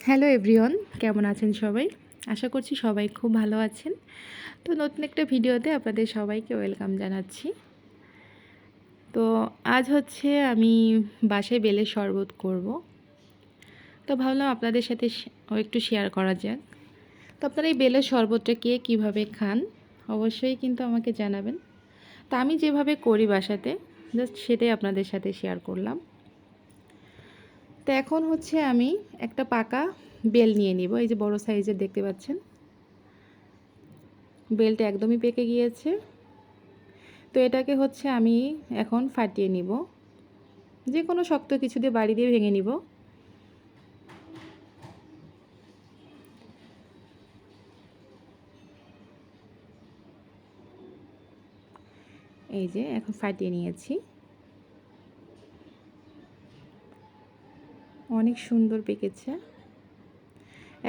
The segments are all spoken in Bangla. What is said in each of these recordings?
হ্যালো এভরিওয়ান, কেমন আছেন সবাই? আশা করছি সবাই খুব ভালো আছেন। তো নতুন একটা ভিডিওতে আপনাদের সবাইকে ওয়েলকাম জানাচ্ছি। তো আজ হচ্ছে আমি বাসায় বেলের শরবত করব। তো ভাবলাম আপনাদের সাথে একটু শেয়ার করা যাক। তো আপনারা এই বেলের শরবতটা কে কীভাবে খান অবশ্যই কিন্তু আমাকে জানাবেন। তো আমি যেভাবে করি বাসাতে জাস্ট সেটাই আপনাদের সাথে শেয়ার করলাম। তো এখন হচ্ছে আমি একটা পাকা বেল নিয়ে নিব। এই যে বড় সাইজের দেখতে পাচ্ছেন, বেলটা একদমই পেকে গিয়েছে। তো এটাকে হচ্ছে আমি এখন ফাটিয়ে নিব, যে কোনো শক্ত কিছু দিয়ে বাড়ি দিয়ে ভেঙে নিব। এই যে এখন ফাটিয়ে নিয়েছি, অনেক সুন্দর পেকেছে।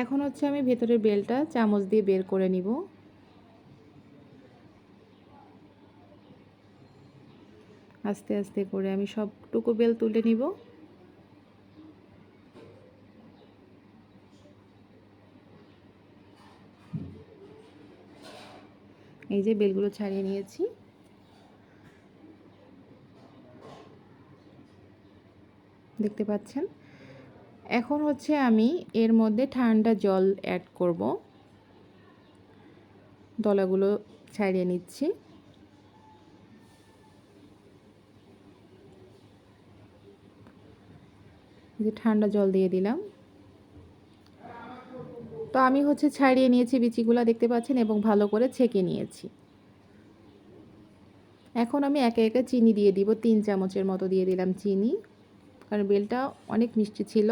এখন হচ্ছে আমি ভেতরের বেলটা চামচ দিয়ে বের করে নিব। আস্তে আস্তে করে আমি সবটুকু বেল তুলে নিব। এই যে বেলগুলো ছাড়িয়ে নিয়েছি। দেখতে পাচ্ছেন। এখন হচ্ছে আমি এর মধ্যে ঠান্ডা জল অ্যাড করব। দলাগুলো ছাড়িয়ে নিচ্ছি। যে ঠান্ডা জল দিয়ে দিলাম। তো আমি হচ্ছে ছাড়িয়ে নিয়েছি বিচিগুলো, দেখতে পাচ্ছেন, এবং ভালো করে ছেঁকে নিয়েছি। এখন আমি একে একে চিনি দিয়ে দিব। 3 চামচের মতো দিয়ে দিলাম চিনি, কারণ বেলটা অনেক মিষ্টি ছিল।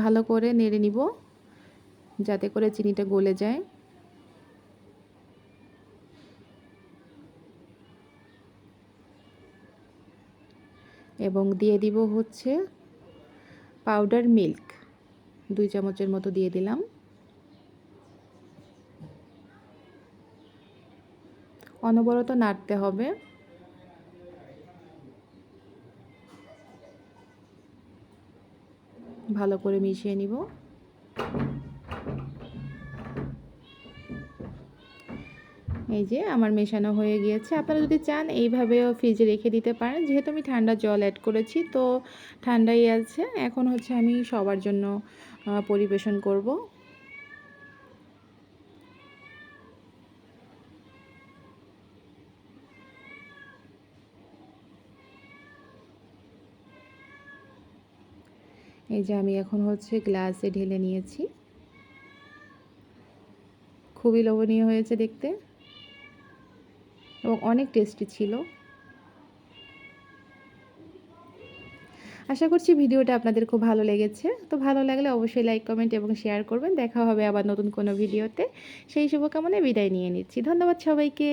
ভালো করে নেড়ে নিব যাতে করে চিনিটা গলে যায়। এবং দিয়ে দিব হচ্ছে পাউডার মিল্ক, 2 চামচের মতো দিয়ে দিলাম। অনবরত নাড়তে হবে। ভালো করে মিশিয়ে নিব। এই যে আমার মেশানো হয়ে গিয়েছে। আপনারা যদি চান এইভাবেও ফ্রিজে রেখে দিতে পারেন। যেহেতু আমি ঠান্ডা জল অ্যাড করেছি, তো ঠান্ডাই আছে। এখন হচ্ছে আমি সবার জন্য পরিবেশন করব। এই যে আমি এখন হচ্ছে গ্লাসে ঢেলে নিয়েছি। খুবই লোভনীয় হয়েছে দেখতে এবং অনেক টেস্টি ছিল। আশা করছি ভিডিওটা আপনাদের খুব ভালো লেগেছে। তো ভালো লাগলে অবশ্যই লাইক, কমেন্ট এবং শেয়ার করবেন। দেখা হবে আবার নতুন কোনো ভিডিওতে। সেই শুভকামনায় বিদায় নিয়ে নিচ্ছি। ধন্যবাদ সবাইকে।